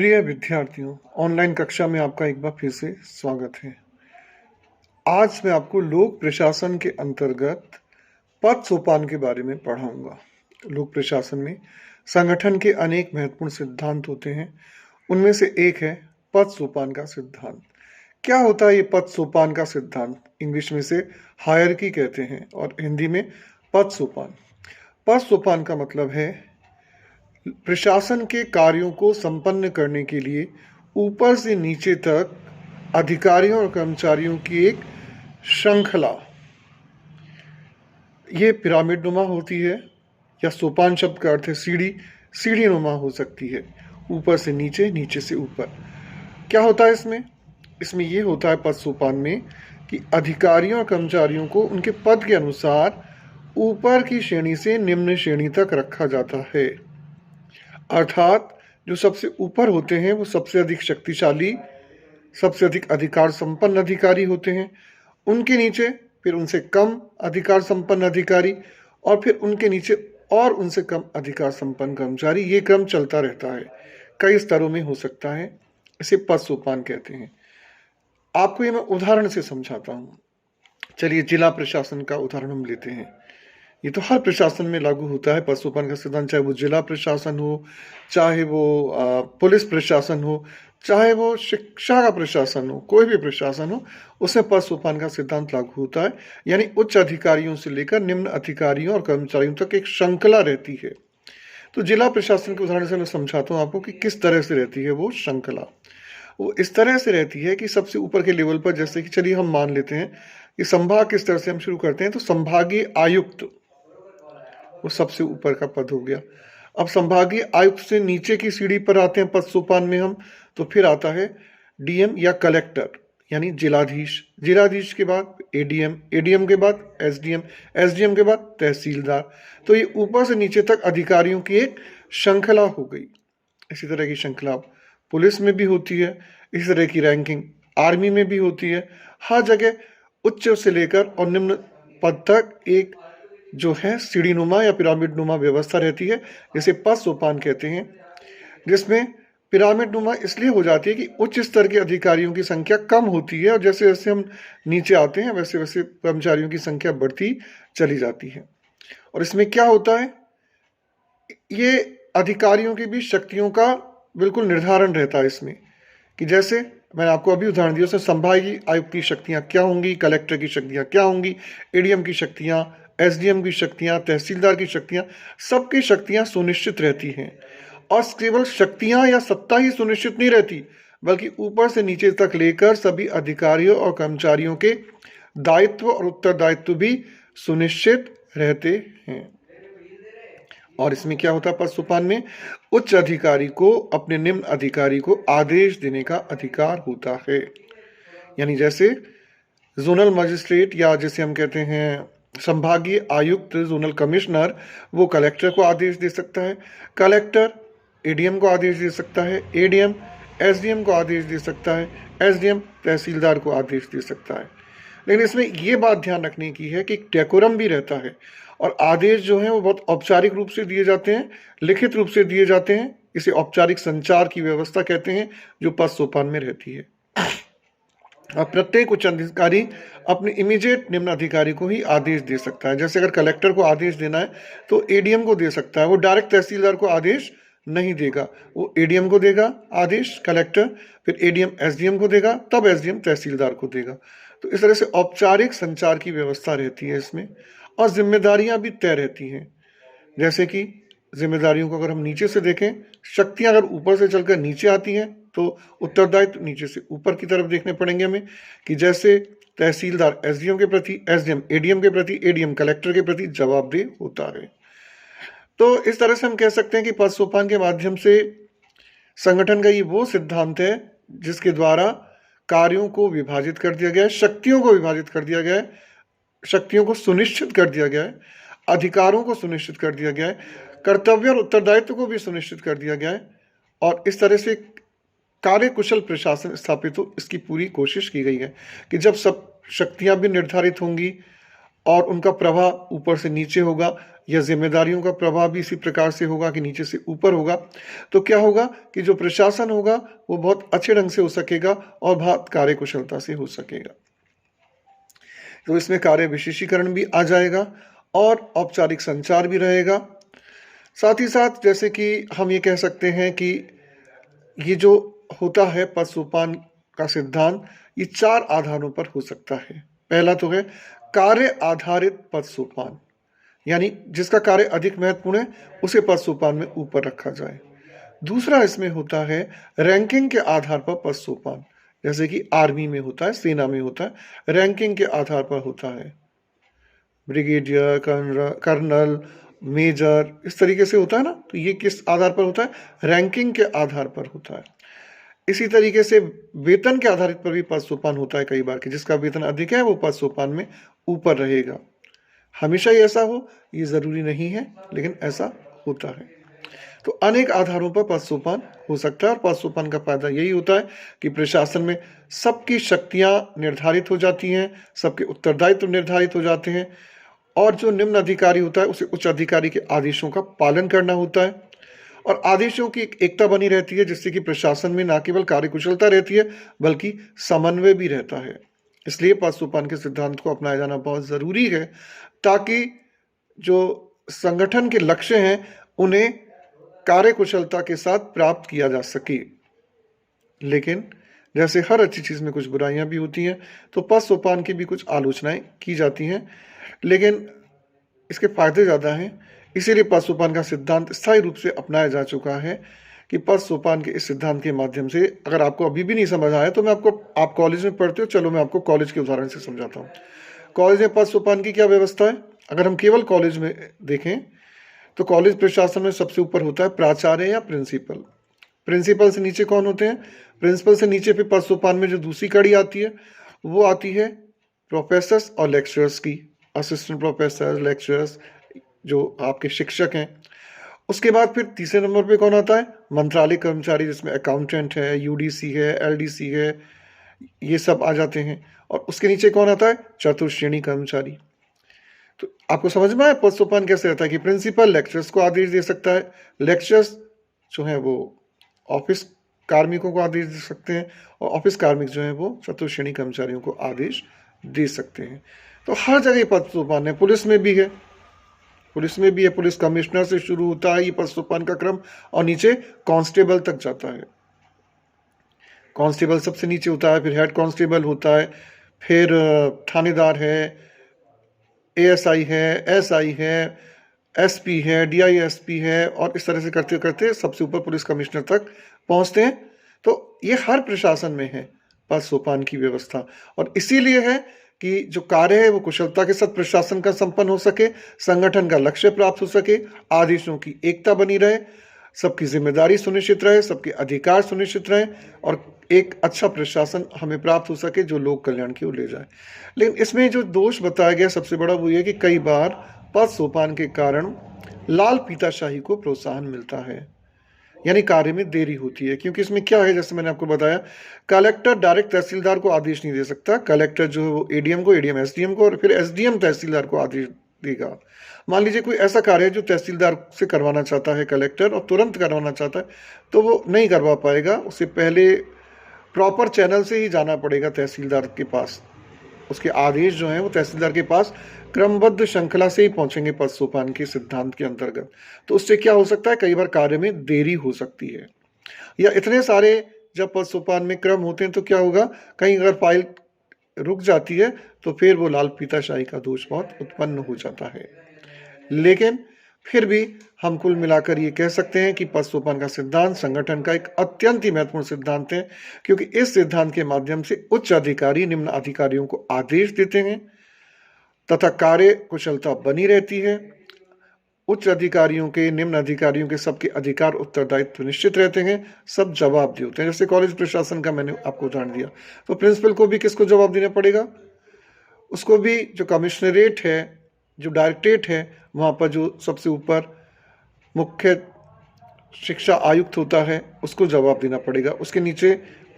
प्रिय विद्यार्थियों, ऑनलाइन कक्षा में आपका एक बार फिर से स्वागत है। आज मैं आपको लोक प्रशासन के अंतर्गत पद सोपान के बारे में पढ़ाऊंगा। लोक प्रशासन में संगठन के अनेक महत्वपूर्ण सिद्धांत होते हैं। उनमें से एक है पद सोपान का सिद्धांत। क्या होता है ये पद सोपान का सिद्धांत? इंग्लिश में से हायरकी कहते हैं और हिंदी में पद सोपान। पद सोपान का मतलब है प्रशासन के कार्यों को संपन्न करने के लिए ऊपर से नीचे तक अधिकारियों और कर्मचारियों की एक श्रृंखला। ये पिरामिड नुमा होती है या सोपान शब्द का अर्थ है सीढ़ी। सीढ़ी नुमा हो सकती है, ऊपर से नीचे, नीचे से ऊपर। क्या होता है इसमें? इसमें ये होता है पद सोपान में कि अधिकारियों और कर्मचारियों को उनके पद के अनुसार ऊपर की श्रेणी से निम्न श्रेणी तक रखा जाता है। अर्थात जो सबसे ऊपर होते हैं वो सबसे अधिक शक्तिशाली, सबसे अधिक अधिकार संपन्न अधिकारी होते हैं। उनके नीचे फिर उनसे कम अधिकार संपन्न अधिकारी और फिर उनके नीचे और उनसे कम अधिकार संपन्न कर्मचारी। ये क्रम चलता रहता है, कई स्तरों में हो सकता है। इसे पद सोपान कहते हैं। आपको ये मैं उदाहरण से समझाता हूँ। चलिए, जिला प्रशासन का उदाहरण हम लेते हैं। ये तो हर प्रशासन में लागू होता है पद सोपान का सिद्धांत, चाहे वो जिला प्रशासन हो, चाहे वो पुलिस प्रशासन हो, चाहे वो शिक्षा का प्रशासन हो, कोई भी प्रशासन हो, उसमें पद सोपान का सिद्धांत लागू होता है। यानी उच्च अधिकारियों से लेकर निम्न अधिकारियों और कर्मचारियों तक एक श्रृंखला रहती है। तो जिला प्रशासन के उदाहरण से मैं समझाता हूँ आपको कि किस तरह से रहती है वो श्रृंखला। वो इस तरह से रहती है कि सबसे ऊपर के लेवल पर, जैसे कि चलिए हम मान लेते हैं कि संभाग किस तरह से हम शुरू करते हैं, तो संभागीय आयुक्त वो सबसे ऊपर का पद हो गया। अब संभागीय आयुक्त से नीचे की सीढ़ी पर आते हैं पद सोपान में हम, तो फिर आता है डीएम या कलेक्टर यानी जिलाधीश। जिलाधीश के बाद एडीएम, एडीएम के बाद एसडीएम, एसडीएम के बाद तहसीलदार। तो ये ऊपर से नीचे तक अधिकारियों की एक श्रृंखला हो गई। इसी तरह की श्रृंखला पुलिस में भी होती है, इसी तरह की रैंकिंग आर्मी में भी होती है। हर जगह उच्च से लेकर और निम्न पद तक एक जो है सीढ़ी नुमा या पिरामिड नुमा व्यवस्था रहती है, जिसे पद सोपान कहते हैं। जिसमें पिरामिड नुमा इसलिए हो जाती है कि उच्च स्तर के अधिकारियों की संख्या कम होती है और जैसे जैसे हम नीचे आते हैं वैसे वैसे कर्मचारियों की संख्या बढ़ती चली जाती है। और इसमें क्या होता है, ये अधिकारियों की भी शक्तियों का बिल्कुल निर्धारण रहता है इसमें, कि जैसे मैंने आपको अभी उदाहरण दिया, उसमें संभागीय आयुक्त की शक्तियां क्या होंगी, कलेक्टर की शक्तियां क्या होंगी, एडीएम की शक्तियां, एसडीएम की शक्तियां, तहसीलदार की शक्तियां, सबकी शक्तियां सुनिश्चित रहती हैं। और केवल शक्तियां या सत्ता ही सुनिश्चित नहीं रहती, बल्कि ऊपर से नीचे तक लेकर सभी अधिकारियों और कर्मचारियों के दायित्व और उत्तरदायित्व भी सुनिश्चित रहते हैं। और इसमें क्या होता है, पद सोपान में उच्च अधिकारी को अपने निम्न अधिकारी को आदेश देने का अधिकार होता है। यानी जैसे जोनल मजिस्ट्रेट या जैसे हम कहते हैं संभागीय आयुक्त, जोनल कमिश्नर, वो कलेक्टर को आदेश दे सकता है, कलेक्टर एडीएम को आदेश दे सकता है, एडीएम एसडीएम को आदेश दे सकता है, एसडीएम तहसीलदार को आदेश दे सकता है। लेकिन इसमें यह बात ध्यान रखने की है कि डेकोरम भी रहता है और आदेश जो है वो बहुत औपचारिक रूप से दिए जाते हैं, लिखित रूप से दिए जाते हैं। इसे औपचारिक संचार की व्यवस्था कहते हैं, जो पद सोपान में रहती है। अब प्रत्येक उच्च अधिकारी अपने इमीडिएट निम्न अधिकारी को ही आदेश दे सकता है। जैसे अगर कलेक्टर को आदेश देना है तो एडीएम को दे सकता है, वो डायरेक्ट तहसीलदार को आदेश नहीं देगा, वो एडीएम को देगा आदेश कलेक्टर, फिर एडीएम एसडीएम को देगा, तब एसडीएम तहसीलदार को देगा। तो इस तरह से औपचारिक संचार की व्यवस्था रहती है इसमें। और जिम्मेदारियां भी तय रहती हैं। जैसे कि जिम्मेदारियों को अगर हम नीचे से देखें, शक्तियां अगर ऊपर से चलकर नीचे आती हैं तो उत्तरदायित्व नीचे से ऊपर की तरफ देखने पड़ेंगे हमें, कि जैसे तहसीलदार एसडीएम के प्रति, एसडीएम एडीएम के प्रति, एडीएम कलेक्टर के प्रति जवाबदेह होता है। तो इस तरह से हम कह सकते हैं कि पद सोपान के माध्यम से संगठन का ये वो सिद्धांत है जिसके द्वारा कार्यों को विभाजित कर दिया गया है, शक्तियों को विभाजित कर दिया गया है, शक्तियों को सुनिश्चित कर दिया गया है, अधिकारों को सुनिश्चित कर दिया गया है, कर्तव्य और उत्तरदायित्व को भी सुनिश्चित कर दिया गया है। और इस तरह से कार्यकुशल प्रशासन स्थापित हो, इसकी पूरी कोशिश की गई है कि जब सब शक्तियां भी निर्धारित होंगी और उनका प्रभाव ऊपर से नीचे होगा, या जिम्मेदारियों का प्रभाव भी इसी प्रकार से होगा कि नीचे से ऊपर होगा। तो क्या होगा कि जो प्रशासन होगा वो बहुत अच्छे ढंग से हो सकेगा और बहुत कार्यकुशलता से हो सकेगा। तो इसमें कार्य विशेषीकरण भी आ जाएगा और औपचारिक संचार भी रहेगा। साथ ही साथ जैसे कि हम ये कह सकते हैं कि ये जो होता है पद सोपान का सिद्धांत, ये 4 आधारों पर हो सकता है। पहला तो है कार्य आधारित पद सोपान, यानी जिसका कार्य अधिक महत्वपूर्ण है उसे पद सोपान में ऊपर रखा जाए। दूसरा इसमें होता है रैंकिंग के आधार पर पद सोपान, जैसे कि आर्मी में होता है, सेना में होता है, रैंकिंग के आधार पर होता है, ब्रिगेडियर, कर्नल, मेजर, इस तरीके से होता है ना। तो ये किस आधार पर होता है? रैंकिंग के आधार पर होता है। इसी तरीके से वेतन के आधारित पर भी पद सोपान होता है कई बार कि जिसका वेतन अधिक है वो पद सोपान में ऊपर रहेगा। हमेशा ही ऐसा हो ये जरूरी नहीं है, लेकिन ऐसा होता है। तो अनेक आधारों पर पद सोपान हो सकता है और पद सोपान का फायदा यही होता है कि प्रशासन में सबकी शक्तियां निर्धारित हो जाती हैं, सबके उत्तरदायित्व निर्धारित हो जाते हैं और जो निम्न अधिकारी होता है उसे उच्च अधिकारी के आदेशों का पालन करना होता है और आदेशों की एक एकता बनी रहती है, जिससे कि प्रशासन में न केवल कार्यकुशलता रहती है बल्कि समन्वय भी रहता है। इसलिए पद सोपान के सिद्धांत को अपनाया जाना बहुत जरूरी है ताकि जो संगठन के लक्ष्य हैं उन्हें कार्यकुशलता के साथ प्राप्त किया जा सके। लेकिन जैसे हर अच्छी चीज में कुछ बुराइयां भी होती हैं, तो पद सोपान की भी कुछ आलोचनाएं की जाती हैं, लेकिन इसके फायदे ज्यादा हैं। इसीलिए पद सोपान का सिद्धांत स्थायी रूप से अपनाया जा चुका है कि पद सोपान के इस सिद्धांत के माध्यम से, अगर आपको अभी भी नहीं समझ आया तो मैं आपको, आप कॉलेज में पढ़ते हो, चलो मैं आपको कॉलेज के उदाहरण से समझाता हूँ। कॉलेज में पद सोपान की क्या व्यवस्था है? अगर हम केवल कॉलेज में देखें तो कॉलेज प्रशासन में सबसे ऊपर होता है प्राचार्य या प्रिंसिपल। प्रिंसिपल से नीचे कौन होते हैं? प्रिंसिपल से नीचे फिर पद सोपान में जो दूसरी कड़ी आती है वो आती है प्रोफेसर्स और लेक्चरर्स की, असिस्टेंट प्रोफेसर, लेक्चरर्स, जो आपके शिक्षक हैं। उसके बाद फिर तीसरे नंबर पे कौन आता है? मंत्रालय कर्मचारी, जिसमें अकाउंटेंट है, यूडीसी है, एलडीसी है, ये सब आ जाते हैं। और उसके नीचे कौन आता है? चतुर्थ श्रेणी कर्मचारी। तो आपको समझ में आया पद सोपान कैसे रहता है कि प्रिंसिपल लेक्चरर्स को आदेश दे सकता है, लेक्चरर्स जो है वो ऑफिस कार्मिकों को आदेश दे सकते हैं और ऑफिस कार्मिक जो है वो चतुर्थ श्रेणी कर्मचारियों को आदेश दे सकते हैं। तो हर जगह पद सोपान है। पुलिस में भी है, पुलिस में भी है, पुलिस कमिश्नर से शुरू होता है ये पद सोपान का क्रम और नीचे कांस्टेबल तक जाता है। कांस्टेबल सबसे नीचे होता है, फिर हेड कांस्टेबल होता है, फिर थानेदार है, एएसआई है, एसआई है, एसपी है, डीआईएसपी है, और इस तरह से करते करते सबसे ऊपर पुलिस कमिश्नर तक पहुंचते हैं। तो ये हर प्रशासन में है पद सोपान की व्यवस्था, और इसीलिए है कि जो कार्य है वो कुशलता के साथ प्रशासन का संपन्न हो सके, संगठन का लक्ष्य प्राप्त हो सके, आदेशों की एकता बनी रहे, सबकी जिम्मेदारी सुनिश्चित रहे, सबके अधिकार सुनिश्चित रहे और एक अच्छा प्रशासन हमें प्राप्त हो सके जो लोक कल्याण की ओर ले जाए। लेकिन इसमें जो दोष बताया गया सबसे बड़ा वो ये कि कई बार पद सोपान के कारण लाल पीताशाही को प्रोत्साहन मिलता है, यानी कार्य में देरी होती है। क्योंकि इसमें क्या है, जैसे मैंने आपको बताया, कलेक्टर डायरेक्ट तहसीलदार को आदेश नहीं दे सकता। कलेक्टर जो है वो एडीएम को, एडीएम एसडीएम को और फिर एसडीएम तहसीलदार को आदेश देगा। मान लीजिए कोई ऐसा कार्य है जो तहसीलदार से करवाना चाहता है कलेक्टर और तुरंत करवाना चाहता है, तो वो नहीं करवा पाएगा। उससे पहले प्रॉपर चैनल से ही जाना पड़ेगा तहसीलदार के पास। उसके आदेश जो हैं वो तहसीलदार के पास क्रमबद्ध श्रृंखला से ही पहुंचेंगे पद सोपान के सिद्धांत के अंतर्गत। तो उससे क्या हो सकता है, कई बार कार्य में देरी हो सकती है, या इतने सारे जब पद सोपान में क्रम होते हैं तो क्या होगा, कहीं अगर फाइल रुक जाती है तो फिर वो लाल पीताशाही का दोष बहुत उत्पन्न हो जाता है। लेकिन फिर भी हम कुल मिलाकर ये कह सकते हैं कि पद सोपान का सिद्धांत संगठन का एक अत्यंत ही महत्वपूर्ण सिद्धांत है, क्योंकि इस सिद्धांत के माध्यम से उच्च अधिकारी निम्न अधिकारियों को आदेश देते हैं तथा कार्य कुशलता बनी रहती है। उच्च अधिकारियों के, निम्न अधिकारियों के सबके अधिकार उत्तरदायित्व निश्चित रहते हैं, सब जवाबदेह होते हैं। जैसे कॉलेज प्रशासन का मैंने आपको उदाहरण दिया, तो प्रिंसिपल को भी किसको जवाब देना पड़ेगा? उसको भी जो कमिश्नरेट है, जो डायरेक्टरेट है, वहाँ पर जो सबसे ऊपर मुख्य शिक्षा आयुक्त होता है उसको जवाब देना पड़ेगा। उसके नीचे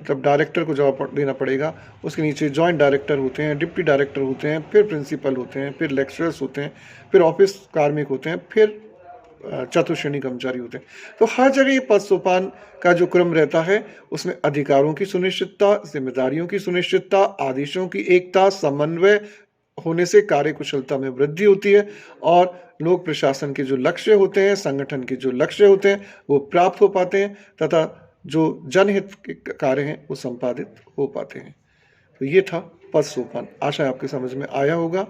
मतलब डायरेक्टर को जवाब देना पड़ेगा। उसके नीचे जॉइंट डायरेक्टर होते हैं, डिप्टी डायरेक्टर होते हैं, फिर प्रिंसिपल होते हैं, फिर लेक्चरर्स होते हैं, फिर ऑफिस कार्मिक होते हैं, फिर चतुश्रेणी कर्मचारी होते हैं। तो हर जगह ये पद सोपान का जो क्रम रहता है, उसमें अधिकारों की सुनिश्चितता, जिम्मेदारियों की सुनिश्चितता, आदेशों की एकता, समन्वय होने से कार्यकुशलता में वृद्धि होती है और लोक प्रशासन के जो लक्ष्य होते हैं, संगठन के जो लक्ष्य होते हैं, वो प्राप्त हो पाते हैं तथा जो जनहित के कार्य हैं, वो संपादित हो पाते हैं। तो ये था पद सोपान। आशा है आपके समझ में आया होगा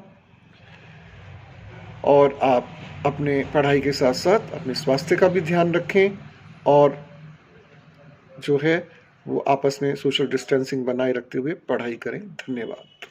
और आप अपने पढ़ाई के साथ-साथ अपने स्वास्थ्य का भी ध्यान रखें और जो है वो आपस में सोशल डिस्टेंसिंग बनाए रखते हुए पढ़ाई करें। धन्यवाद।